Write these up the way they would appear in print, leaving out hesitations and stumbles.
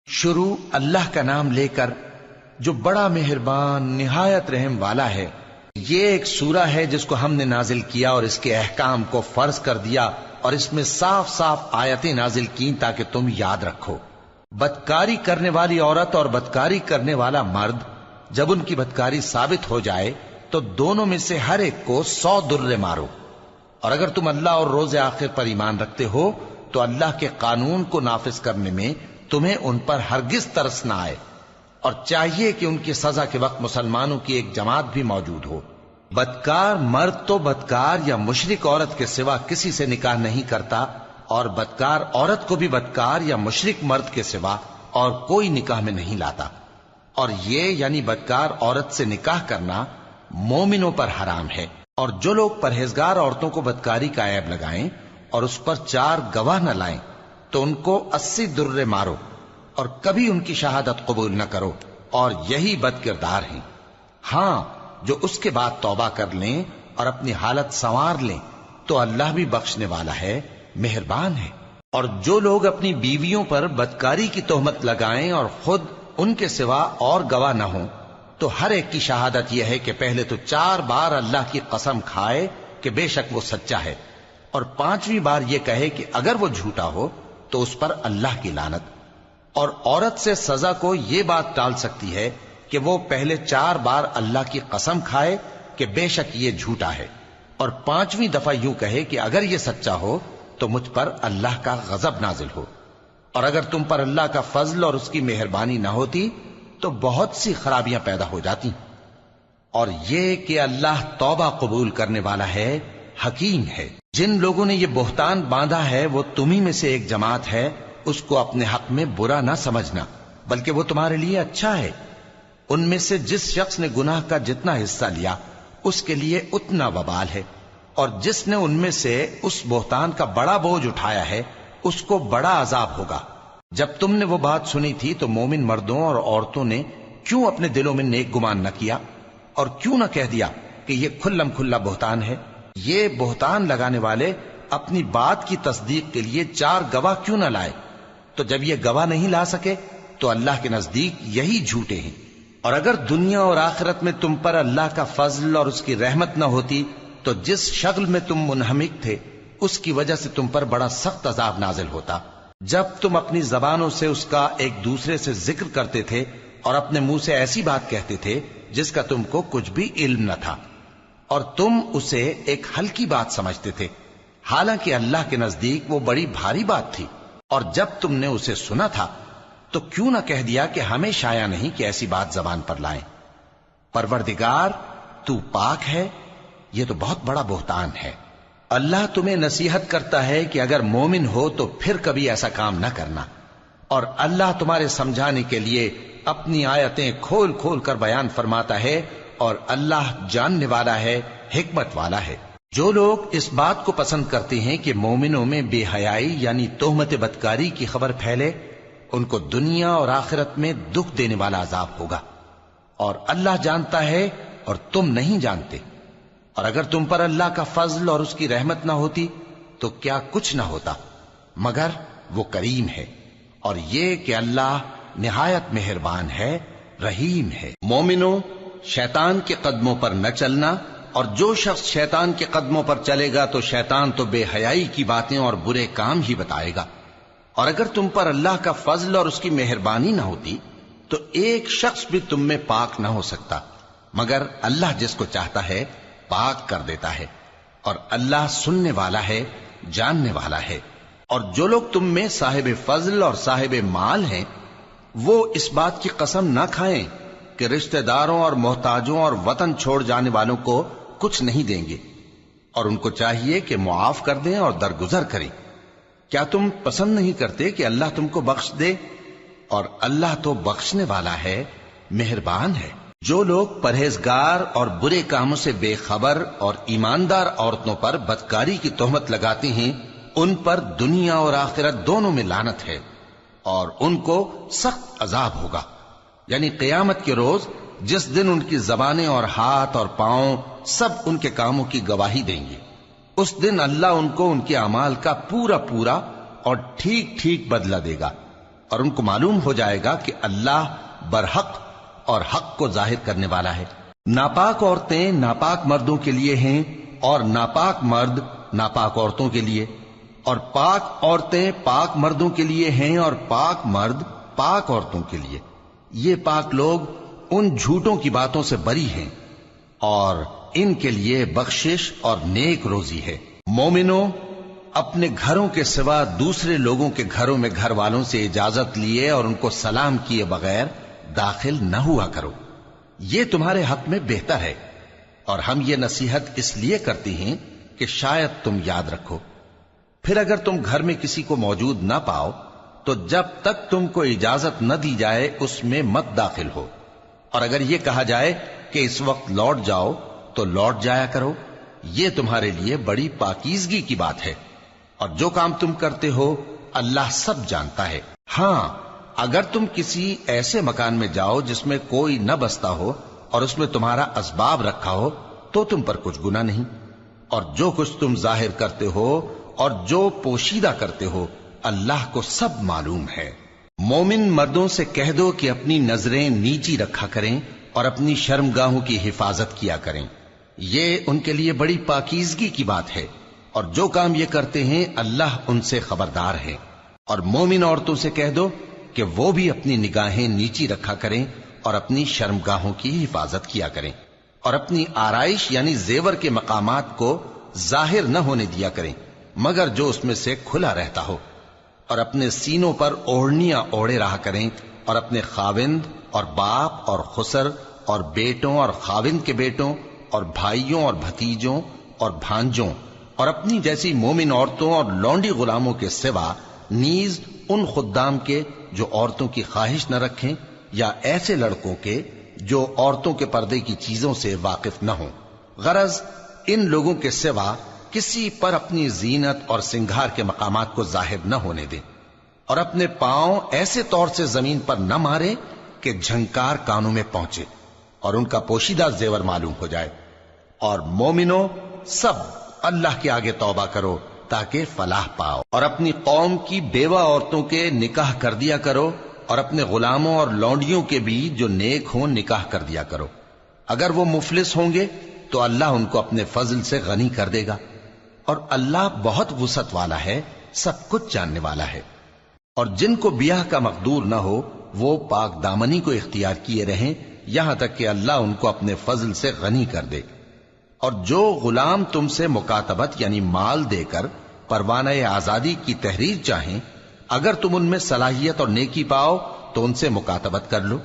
شروع اللہ کا نام لے کر جو بڑا مہربان نہایت رحم والا ہے۔ یہ ایک سورہ ہے جس کو ہم نے نازل کیا اور اس کے احکام کو فرض کر دیا اور اس میں صاف صاف آیتیں نازل کی تاکہ تم یاد رکھو۔ بدکاری کرنے والی عورت اور بدکاری کرنے والا مرد جب ان کی بدکاری ثابت ہو جائے تو دونوں میں سے ہر ایک کو 100 درے مارو، اور اگر تم اللہ اور روز آخر پر ایمان رکھتے ہو تو اللہ کے قانون کو نافذ کرنے میں تمہیں ان پر ہرگز ترس نہ آئے، اور چاہیے کہ ان کی سزا کے وقت مسلمانوں کی ایک جماعت بھی موجود ہو۔ بدکار مرد تو بدکار یا مشرک عورت کے سوا کسی سے نکاح نہیں کرتا، اور بدکار عورت کو بھی بدکار یا مشرک مرد کے سوا اور کوئی نکاح میں نہیں لاتا، اور یہ یعنی بدکار عورت سے نکاح کرنا مومنوں پر حرام ہے۔ اور جو لوگ پرہیزگار عورتوں کو بدکاری کا عیب لگائیں اور اس پر 4 گواہ نہ لائیں تو ان کو 80 درے مارو، اور کبھی ان کی شہادت قبول نہ کرو، اور یہی بد کردار ہیں۔ ہاں، جو اس کے بعد توبہ کر لیں اور اپنی حالت سنوار لیں تو اللہ بھی بخشنے والا ہے، مہربان ہے۔ اور جو لوگ اپنی بیویوں پر بدکاری کی تہمت لگائیں اور خود ان کے سوا اور گواہ نہ ہوں تو ہر ایک کی شہادت یہ ہے کہ پہلے تو 4 بار اللہ کی قسم کھائے کہ بے شک وہ سچا ہے، اور 5ویں بار یہ کہے کہ اگر وہ جھوٹا ہو تو اس پر اللہ کی لعنت۔ اور عورت سے سزا کو یہ بات ٹال سکتی ہے کہ وہ پہلے 4 بار اللہ کی قسم کھائے کہ بے شک یہ جھوٹا ہے، اور 5ویں دفعہ یوں کہے کہ اگر یہ سچا ہو تو مجھ پر اللہ کا غضب نازل ہو۔ اور اگر تم پر اللہ کا فضل اور اس کی مہربانی نہ ہوتی تو بہت سی خرابیاں پیدا ہو جاتی۔ اور یہ کہ اللہ توبہ قبول کرنے والا ہے، حکیم ہے۔ جن لوگوں نے یہ بہتان باندھا ہے وہ تمہیں میں سے ایک جماعت ہے، اس کو اپنے حق میں برا نہ سمجھنا، بلکہ وہ تمہارے لیے اچھا ہے۔ ان میں سے جس شخص نے گناہ کا جتنا حصہ لیا اس کے لیے اتنا وبال ہے، اور جس نے ان میں سے اس بہتان کا بڑا بوجھ اٹھایا ہے اس کو بڑا عذاب ہوگا۔ جب تم نے وہ بات سنی تھی تو مومن مردوں اور عورتوں نے کیوں اپنے دلوں میں نیک گمان نہ کیا، اور کیوں نہ کہہ دیا کہ یہ کھلم کھلا بہتان ہے؟ یہ بہتان لگانے والے اپنی بات کی تصدیق کے لیے 4 گواہ کیوں نہ لائے؟ تو جب یہ گواہ نہیں لا سکے تو اللہ کے نزدیک یہی جھوٹے ہیں۔ اور اگر دنیا اور آخرت میں تم پر اللہ کا فضل اور اس کی رحمت نہ ہوتی تو جس شغل میں تم منہمک تھے اس کی وجہ سے تم پر بڑا سخت عذاب نازل ہوتا، جب تم اپنی زبانوں سے اس کا ایک دوسرے سے ذکر کرتے تھے اور اپنے منہ سے ایسی بات کہتے تھے جس کا تم کو کچھ بھی علم نہ تھا، اور تم اسے ایک ہلکی بات سمجھتے تھے، حالانکہ اللہ کے نزدیک وہ بڑی بھاری بات تھی۔ اور جب تم نے اسے سنا تھا تو کیوں نہ کہہ دیا کہ ہمیں شایع نہیں کہ ایسی بات زبان پر لائیں؟ پروردگار تو پاک ہے، یہ تو بہت بڑا بہتان ہے۔ اللہ تمہیں نصیحت کرتا ہے کہ اگر مومن ہو تو پھر کبھی ایسا کام نہ کرنا، اور اللہ تمہارے سمجھانے کے لیے اپنی آیتیں کھول کھول کر بیان فرماتا ہے، اور اللہ جاننے والا ہے، حکمت والا ہے۔ جو لوگ اس بات کو پسند کرتے ہیں کہ مومنوں میں بے حیائی یعنی تہمت بدکاری کی خبر پھیلے، ان کو دنیا اور آخرت میں دکھ دینے والا عذاب ہوگا، اور اللہ جانتا ہے اور تم نہیں جانتے۔ اور اگر تم پر اللہ کا فضل اور اس کی رحمت نہ ہوتی تو کیا کچھ نہ ہوتا، مگر وہ کریم ہے، اور یہ کہ اللہ نہایت مہربان ہے، رحیم ہے۔ مومنوں، شیطان کے قدموں پر نہ چلنا، اور جو شخص شیطان کے قدموں پر چلے گا تو شیطان تو بے حیائی کی باتیں اور برے کام ہی بتائے گا۔ اور اگر تم پر اللہ کا فضل اور اس کی مہربانی نہ ہوتی تو ایک شخص بھی تم میں پاک نہ ہو سکتا، مگر اللہ جس کو چاہتا ہے پاک کر دیتا ہے، اور اللہ سننے والا ہے، جاننے والا ہے۔ اور جو لوگ تم میں صاحب فضل اور صاحب مال ہیں وہ اس بات کی قسم نہ کھائیں کہ رشتہ داروں اور محتاجوں اور وطن چھوڑ جانے والوں کو کچھ نہیں دیں گے، اور ان کو چاہیے کہ معاف کر دیں اور درگزر کریں۔ کیا تم پسند نہیں کرتے کہ اللہ تم کو بخش دے؟ اور اللہ تو بخشنے والا ہے، مہربان ہے۔ جو لوگ پرہیزگار اور برے کاموں سے بے خبر اور ایماندار عورتوں پر بدکاری کی تہمت لگاتے ہیں ان پر دنیا اور آخرت دونوں میں لعنت ہے، اور ان کو سخت عذاب ہوگا، یعنی قیامت کے روز جس دن ان کی زبانیں اور ہاتھ اور پاؤں سب ان کے کاموں کی گواہی دیں گے۔ اس دن اللہ ان کو ان کے اعمال کا پورا پورا اور ٹھیک ٹھیک بدلہ دے گا، اور ان کو معلوم ہو جائے گا کہ اللہ برحق اور حق کو ظاہر کرنے والا ہے۔ ناپاک عورتیں ناپاک مردوں کے لیے ہیں اور ناپاک مرد ناپاک عورتوں کے لیے، اور پاک عورتیں پاک مردوں کے لیے ہیں اور پاک مرد پاک عورتوں کے لیے۔ یہ پاک لوگ ان جھوٹوں کی باتوں سے بری ہیں اور ان کے لیے بخشش اور نیک روزی ہے۔ مومنوں، اپنے گھروں کے سوا دوسرے لوگوں کے گھروں میں گھر والوں سے اجازت لیے اور ان کو سلام کیے بغیر داخل نہ ہوا کرو، یہ تمہارے حق میں بہتر ہے، اور ہم یہ نصیحت اس لیے کرتے ہیں کہ شاید تم یاد رکھو۔ پھر اگر تم گھر میں کسی کو موجود نہ پاؤ تو جب تک تم کو اجازت نہ دی جائے اس میں مت داخل ہو، اور اگر یہ کہا جائے کہ اس وقت لوٹ جاؤ تو لوٹ جایا کرو، یہ تمہارے لیے بڑی پاکیزگی کی بات ہے، اور جو کام تم کرتے ہو اللہ سب جانتا ہے۔ ہاں، اگر تم کسی ایسے مکان میں جاؤ جس میں کوئی نہ بستا ہو اور اس میں تمہارا اسباب رکھا ہو تو تم پر کچھ گناہ نہیں، اور جو کچھ تم ظاہر کرتے ہو اور جو پوشیدہ کرتے ہو اللہ کو سب معلوم ہے۔ مومن مردوں سے کہہ دو کہ اپنی نظریں نیچی رکھا کریں اور اپنی شرمگاہوں کی حفاظت کیا کریں، یہ ان کے لیے بڑی پاکیزگی کی بات ہے، اور جو کام یہ کرتے ہیں اللہ ان سے خبردار ہے۔ اور مومن عورتوں سے کہہ دو کہ وہ بھی اپنی نگاہیں نیچی رکھا کریں اور اپنی شرمگاہوں کی حفاظت کیا کریں، اور اپنی آرائش یعنی زیور کے مقامات کو ظاہر نہ ہونے دیا کریں مگر جو اس میں سے کھلا رہتا ہو، اور اپنے سینوں پر اوڑھنیاں اوڑھے رہا کریں، اور اپنے خاوند اور باپ اور خسر اور بیٹوں اور خاوند کے بیٹوں اور بھائیوں اور بھتیجوں اور بھانجوں اور اپنی جیسی مومن عورتوں اور لونڈی غلاموں کے سوا نیز ان خدام کے جو عورتوں کی خواہش نہ رکھیں، یا ایسے لڑکوں کے جو عورتوں کے پردے کی چیزوں سے واقف نہ ہوں۔ غرض ان لوگوں کے سوا کسی پر اپنی زینت اور سنگھار کے مقامات کو ظاہر نہ ہونے دیں، اور اپنے پاؤں ایسے طور سے زمین پر نہ مارے کہ جھنکار کانوں میں پہنچے اور ان کا پوشیدہ زیور معلوم ہو جائے۔ اور مومنوں، سب اللہ کے آگے توبہ کرو تاکہ فلاح پاؤ، اور اپنی قوم کی بیوہ عورتوں کے نکاح کر دیا کرو، اور اپنے غلاموں اور لونڈیوں کے بھی جو نیک ہوں نکاح کر دیا کرو۔ اگر وہ مفلس ہوں گے تو اللہ ان کو اپنے فضل سے غنی کر دے گا، اور اللہ بہت وسعت والا ہے، سب کچھ جاننے والا ہے۔ اور جن کو بیاہ کا مقدور نہ ہو وہ پاک دامنی کو اختیار کیے رہیں یہاں تک کہ اللہ ان کو اپنے فضل سے غنی کر دے۔ اور جو غلام تم سے مکاتبت یعنی مال دے کر پروانہ آزادی کی تحریر چاہیں، اگر تم ان میں صلاحیت اور نیکی پاؤ تو ان سے مکاتبت کر لو،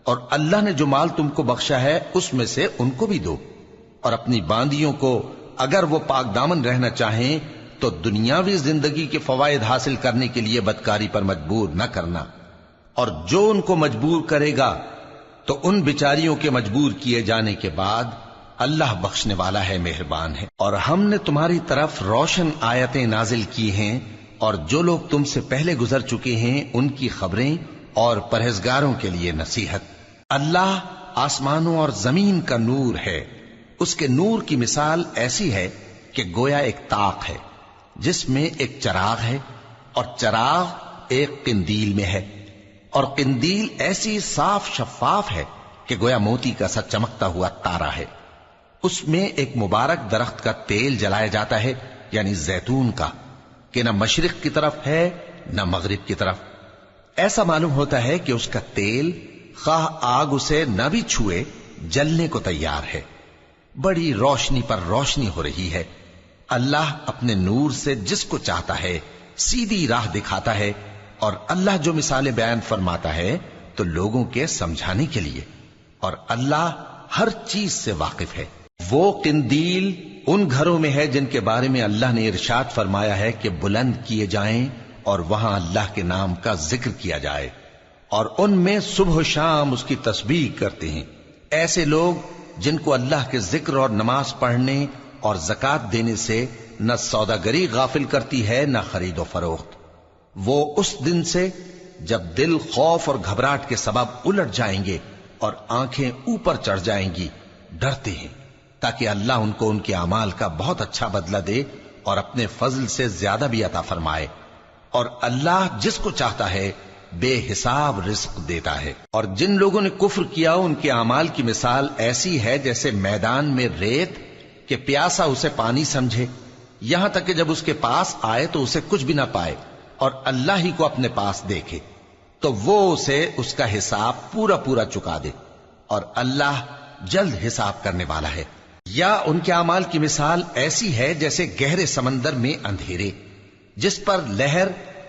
اور اللہ نے جو مال تم کو بخشا ہے اس میں سے ان کو بھی دو۔ اور اپنی باندیوں کو اگر وہ پاک دامن رہنا چاہیں تو دنیاوی زندگی کے فوائد حاصل کرنے کے لیے بدکاری پر مجبور نہ کرنا، اور جو ان کو مجبور کرے گا تو ان بیچاریوں کے مجبور کیے جانے کے بعد اللہ بخشنے والا ہے، مہربان ہے۔ اور ہم نے تمہاری طرف روشن آیتیں نازل کی ہیں، اور جو لوگ تم سے پہلے گزر چکے ہیں ان کی خبریں اور پرہیزگاروں کے لیے نصیحت۔ اللہ آسمانوں اور زمین کا نور ہے، اس کے نور کی مثال ایسی ہے کہ گویا ایک طاق ہے جس میں ایک چراغ ہے، اور چراغ ایک قندیل میں ہے، اور قندیل ایسی صاف شفاف ہے کہ گویا موتی کا سا چمکتا ہوا تارا ہے۔ اس میں ایک مبارک درخت کا تیل جلایا جاتا ہے یعنی زیتون کا، کہ نہ مشرق کی طرف ہے نہ مغرب کی طرف۔ ایسا معلوم ہوتا ہے کہ اس کا تیل خواہ آگ اسے نہ بھی چھوئے جلنے کو تیار ہے، بڑی روشنی پر روشنی ہو رہی ہے۔ اللہ اپنے نور سے جس کو چاہتا ہے سیدھی راہ دکھاتا ہے، اور اللہ جو مثالیں بیان فرماتا ہے تو لوگوں کے سمجھانے کے لیے، اور اللہ ہر چیز سے واقف ہے۔ وہ قندیل ان گھروں میں ہے جن کے بارے میں اللہ نے ارشاد فرمایا ہے کہ بلند کیے جائیں اور وہاں اللہ کے نام کا ذکر کیا جائے، اور ان میں صبح و شام اس کی تسبیح کرتے ہیں۔ ایسے لوگ جن کو اللہ کے ذکر اور نماز پڑھنے اور زکوٰۃ دینے سے نہ سوداگری غافل کرتی ہے نہ خرید و فروخت، وہ اس دن سے جب دل خوف اور گھبراہٹ کے سبب الٹ جائیں گے اور آنکھیں اوپر چڑھ جائیں گی ڈرتے ہیں، تاکہ اللہ ان کو ان کے اعمال کا بہت اچھا بدلہ دے اور اپنے فضل سے زیادہ بھی عطا فرمائے۔ اور اللہ جس کو چاہتا ہے بے حساب رزق دیتا ہے۔ اور جن لوگوں نے کفر کیا ان کے اعمال کی مثال ایسی ہے جیسے میدان میں ریت کہ پیاسا اسے پانی سمجھے، یہاں تک کہ جب اس کے پاس آئے تو اسے کچھ بھی نہ پائے اور اللہ ہی کو اپنے پاس دیکھے تو وہ اسے اس کا حساب پورا پورا چکا دے، اور اللہ جلد حساب کرنے والا ہے۔ یا ان کے اعمال کی مثال ایسی ہے جیسے گہرے سمندر میں اندھیرے جس پر لہر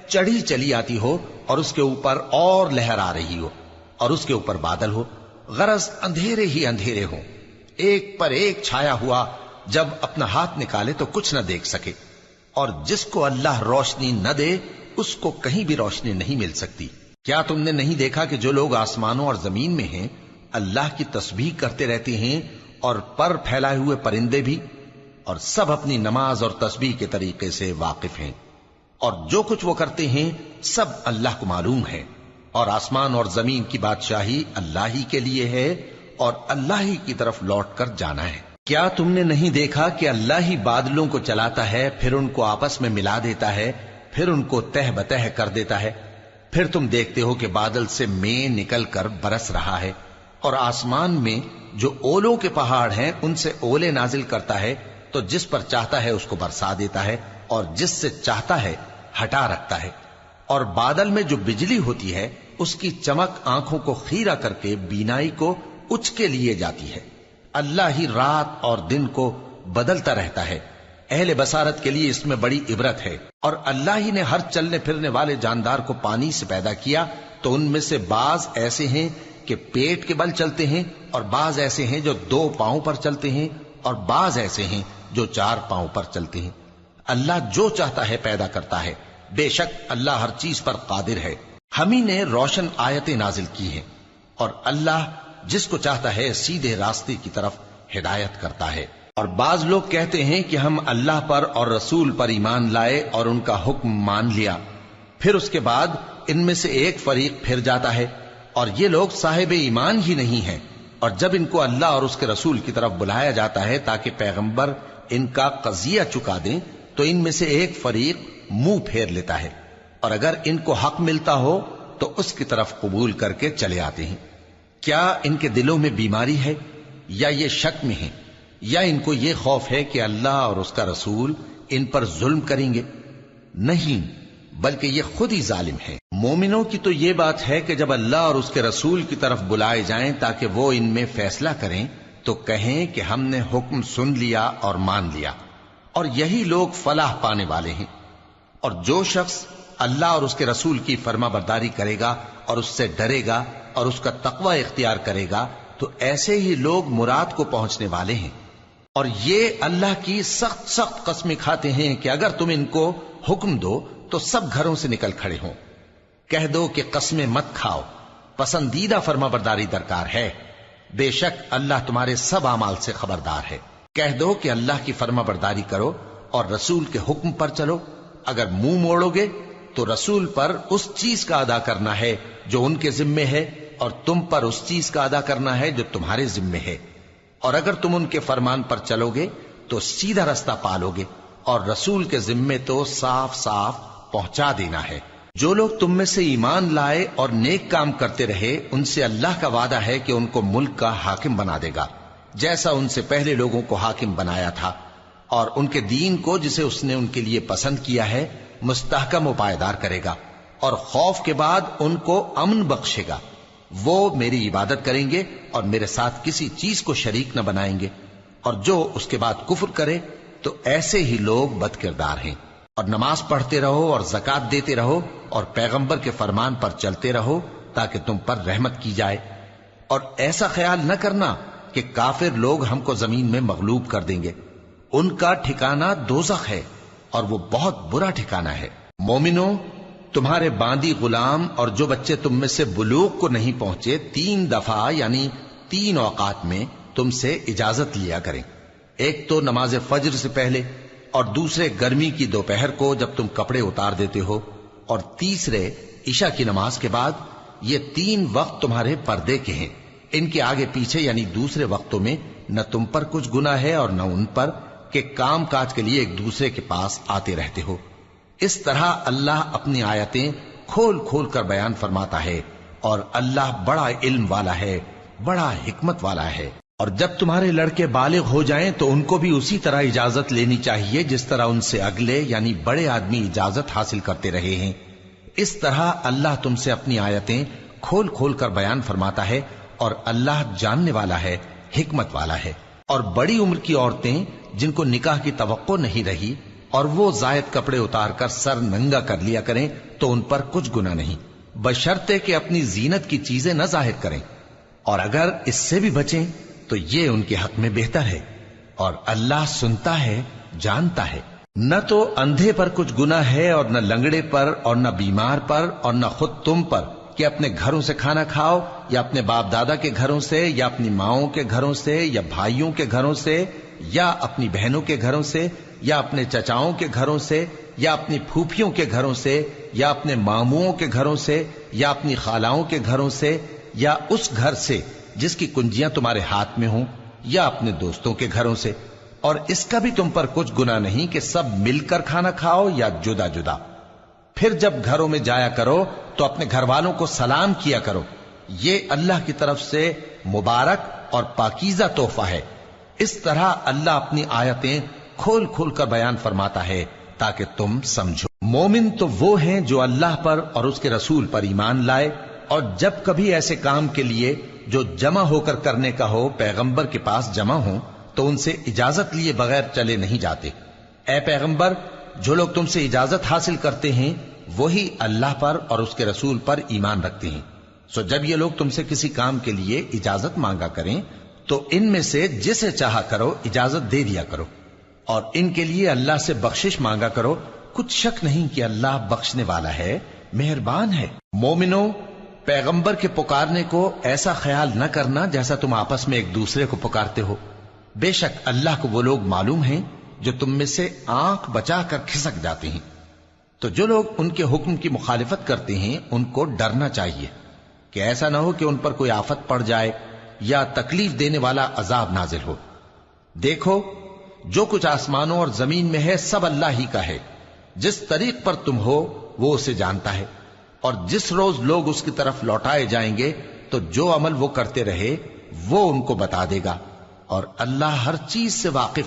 چڑھی چلی آتی ہو اور اس کے اوپر اور لہر آ رہی ہو اور اس کے اوپر بادل ہو، غرض اندھیرے ہی اندھیرے ہوں، ایک پر ایک چھایا ہوا، جب اپنا ہاتھ نکالے تو کچھ نہ دیکھ سکے، اور جس کو اللہ روشنی نہ دے اس کو کہیں بھی روشنی نہیں مل سکتی۔ کیا تم نے نہیں دیکھا کہ جو لوگ آسمانوں اور زمین میں ہیں اللہ کی تسبیح کرتے رہتے ہیں، اور پر پھیلائے ہوئے پرندے بھی، اور سب اپنی نماز اور تسبیح کے طریقے سے واقف ہیں، اور جو کچھ وہ کرتے ہیں سب اللہ کو معلوم ہے، اور آسمان اور زمین کی بادشاہی اللہ ہی کے لیے ہے اور اللہ ہی کی طرف لوٹ کر جانا ہے۔ کیا تم نے نہیں دیکھا کہ اللہ ہی بادلوں کو چلاتا ہے، پھر ان کو آپس میں ملا دیتا ہے، پھر ان کو تہ بتہ کر دیتا ہے، پھر تم دیکھتے ہو کہ بادل سے مے نکل کر برس رہا ہے، اور آسمان میں جو اولوں کے پہاڑ ہیں ان سے اولے نازل کرتا ہے، تو جس پر چاہتا ہے اس کو برسا دیتا ہے اور جس سے چاہتا ہے ہٹا رکھتا ہے، اور بادل میں جو بجلی ہوتی ہے اس کی چمک آنکھوں کو خیرہ کر کے بینائی کو اچکے لیے جاتی ہے۔ اللہ ہی رات اور دن کو بدلتا رہتا ہے، اہل بصارت کے لیے اس میں بڑی عبرت ہے۔ اور اللہ ہی نے ہر چلنے پھرنے والے جاندار کو پانی سے پیدا کیا، تو ان میں سے بعض ایسے ہیں کہ پیٹ کے بل چلتے ہیں، اور بعض ایسے ہیں جو 2 پاؤں پر چلتے ہیں، اور بعض ایسے ہیں جو 4 پاؤں پر چلتے ہیں۔ اللہ جو چاہتا ہے پیدا کرتا ہے، بے شک اللہ ہر چیز پر قادر ہے۔ ہم ہی نے روشن آیتیں نازل کی ہیں، اور اللہ جس کو چاہتا ہے سیدھے راستے کی طرف ہدایت کرتا ہے۔ اور بعض لوگ کہتے ہیں کہ ہم اللہ پر اور رسول پر ایمان لائے اور ان کا حکم مان لیا، پھر اس کے بعد ان میں سے ایک فریق پھر جاتا ہے، اور یہ لوگ صاحب ایمان ہی نہیں ہیں، اور جب ان کو اللہ اور اس کے رسول کی طرف بلایا جاتا ہے تاکہ پیغمبر ان کا قضیہ چکا دیں تو ان میں سے ایک فریق منہ پھیر لیتا ہے، اور اگر ان کو حق ملتا ہو تو اس کی طرف قبول کر کے چلے آتے ہیں۔ کیا ان کے دلوں میں بیماری ہے یا یہ شک میں ہیں، یا ان کو یہ خوف ہے کہ اللہ اور اس کا رسول ان پر ظلم کریں گے؟ نہیں، بلکہ یہ خود ہی ظالم ہے۔ مومنوں کی تو یہ بات ہے کہ جب اللہ اور اس کے رسول کی طرف بلائے جائیں تاکہ وہ ان میں فیصلہ کریں تو کہیں کہ ہم نے حکم سن لیا اور مان لیا، اور یہی لوگ فلاح پانے والے ہیں۔ اور جو شخص اللہ اور اس کے رسول کی فرما برداری کرے گا اور اس سے ڈرے گا اور اس کا تقوی اختیار کرے گا تو ایسے ہی لوگ مراد کو پہنچنے والے ہیں۔ اور یہ اللہ کی سخت سخت قسمیں کھاتے ہیں کہ اگر تم ان کو حکم دو تو سب گھروں سے نکل کھڑے ہوں۔ کہہ دو کہ قسمیں مت کھاؤ، پسندیدہ فرما برداری درکار ہے، بے شک اللہ تمہارے سب اعمال سے خبردار ہے۔ کہہ دو کہ اللہ کی فرما برداری کرو اور رسول کے حکم پر چلو، اگر منہ موڑو گے تو رسول پر اس چیز کا ادا کرنا ہے جو ان کے ذمے ہے، اور تم پر اس چیز کا ادا کرنا ہے جو تمہارے ذمے ہے، اور اگر تم ان کے فرمان پر چلو گے تو سیدھا رستہ پالو گے، اور رسول کے ذمے تو صاف صاف پہنچا دینا ہے۔ جو لوگ تم میں سے ایمان لائے اور نیک کام کرتے رہے ان سے اللہ کا وعدہ ہے کہ ان کو ملک کا حاکم بنا دے گا، جیسا ان سے پہلے لوگوں کو حاکم بنایا تھا، اور ان کے دین کو جسے اس نے ان کے لیے پسند کیا ہے مستحکم و پائیدار کرے گا، اور خوف کے بعد ان کو امن بخشے گا۔ وہ میری عبادت کریں گے اور میرے ساتھ کسی چیز کو شریک نہ بنائیں گے، اور جو اس کے بعد کفر کرے تو ایسے ہی لوگ بد کردار ہیں۔ اور نماز پڑھتے رہو اور زکوٰۃ دیتے رہو اور پیغمبر کے فرمان پر چلتے رہو تاکہ تم پر رحمت کی جائے، اور ایسا خیال نہ کرنا کہ کافر لوگ ہم کو زمین میں مغلوب کر دیں گے، ان کا ٹھکانہ دوزخ ہے اور وہ بہت برا ٹھکانہ ہے۔ مومنوں، تمہارے باندی غلام اور جو بچے تم میں سے بلوغ کو نہیں پہنچے 3 دفعہ یعنی 3 اوقات میں تم سے اجازت لیا کریں، ایک تو نماز فجر سے پہلے، اور دوسرے گرمی کی دوپہر کو جب تم کپڑے اتار دیتے ہو، اور تیسرے عشاء کی نماز کے بعد۔ یہ 3 وقت تمہارے پردے کے ہیں، ان کے آگے پیچھے یعنی دوسرے وقتوں میں نہ تم پر کچھ گناہ ہے اور نہ ان پر کہ کام کاج کے لیے ایک دوسرے کے پاس آتے رہتے ہو۔ اس طرح اللہ اپنی آیتیں کھول کھول کر بیان فرماتا ہے، اور اللہ بڑا علم والا ہے، بڑا حکمت والا ہے۔ اور جب تمہارے لڑکے بالغ ہو جائیں تو ان کو بھی اسی طرح اجازت لینی چاہیے جس طرح ان سے اگلے یعنی بڑے آدمی اجازت حاصل کرتے رہے ہیں۔ اس طرح اللہ تم سے اپنی آیتیں کھول کھول کر بیان فرماتا ہے، اور اللہ جاننے والا ہے، حکمت والا ہے۔ اور بڑی عمر کی عورتیں جن کو نکاح کی توقع نہیں رہی اور وہ زائد کپڑے اتار کر سر ننگا کر لیا کریں تو ان پر کچھ گناہ نہیں، بشرطے کہ اپنی زینت کی چیزیں نہ ظاہر کریں، اور اگر اس سے بھی بچیں تو یہ ان کے حق میں بہتر ہے، اور اللہ سنتا ہے، جانتا ہے۔ نہ تو اندھے پر کچھ گناہ ہے، اور نہ لنگڑے پر، اور نہ بیمار پر، اور نہ خود تم پر کہ اپنے گھروں سے کھانا کھاؤ، یا اپنے باپ دادا کے گھروں سے، یا اپنی ماؤں کے گھروں سے، یا بھائیوں کے گھروں سے، یا اپنی بہنوں کے گھروں سے، یا اپنے چچاؤں کے گھروں سے، یا اپنی پھوپھیوں کے گھروں سے، یا اپنے ماموؤں کے گھروں سے، یا اپنی خالاؤں کے گھروں سے، یا اس گھر سے جس کی کنجیاں تمہارے ہاتھ میں ہوں، یا اپنے دوستوں کے گھروں سے۔ اور اس کا بھی تم پر کچھ گناہ نہیں کہ سب مل کر کھانا کھاؤ یا جدا جدا۔ پھر جب گھروں میں جایا کرو تو اپنے گھر والوں کو سلام کیا کرو، یہ اللہ کی طرف سے مبارک اور پاکیزہ تحفہ ہے۔ اس طرح اللہ اپنی آیتیں کھول کھول کر بیان فرماتا ہے تاکہ تم سمجھو۔ مومن تو وہ ہیں جو اللہ پر اور اس کے رسول پر ایمان لائے، اور جب کبھی ایسے کام کے لیے جو جمع ہو کر کرنے کا ہو پیغمبر کے پاس جمع ہوں تو ان سے اجازت لیے بغیر چلے نہیں جاتے۔ اے پیغمبر، جو لوگ تم سے اجازت حاصل کرتے ہیں وہی اللہ پر اور اس کے رسول پر ایمان رکھتے ہیں، سو جب یہ لوگ تم سے کسی کام کے لیے اجازت مانگا کریں تو ان میں سے جسے چاہا کرو اجازت دے دیا کرو، اور ان کے لیے اللہ سے بخشش مانگا کرو، کچھ شک نہیں کہ اللہ بخشنے والا ہے، مہربان ہے۔ مومنو، پیغمبر کے پکارنے کو ایسا خیال نہ کرنا جیسا تم آپس میں ایک دوسرے کو پکارتے ہو، بے شک اللہ کو وہ لوگ معلوم ہیں جو تم میں سے آنکھ بچا کر کھسک جاتے ہیں۔ تو جو لوگ ان کے حکم کی مخالفت کرتے ہیں ان کو ڈرنا چاہیے کہ ایسا نہ ہو کہ ان پر کوئی آفت پڑ جائے یا تکلیف دینے والا عذاب نازل ہو۔ دیکھو، جو کچھ آسمانوں اور زمین میں ہے سب اللہ ہی کا ہے، جس طریق پر تم ہو وہ اسے جانتا ہے، اور جس روز لوگ اس کی طرف لوٹائے جائیں گے تو جو عمل وہ کرتے رہے وہ ان کو بتا دے گا، اور اللہ ہر چیز سے واقف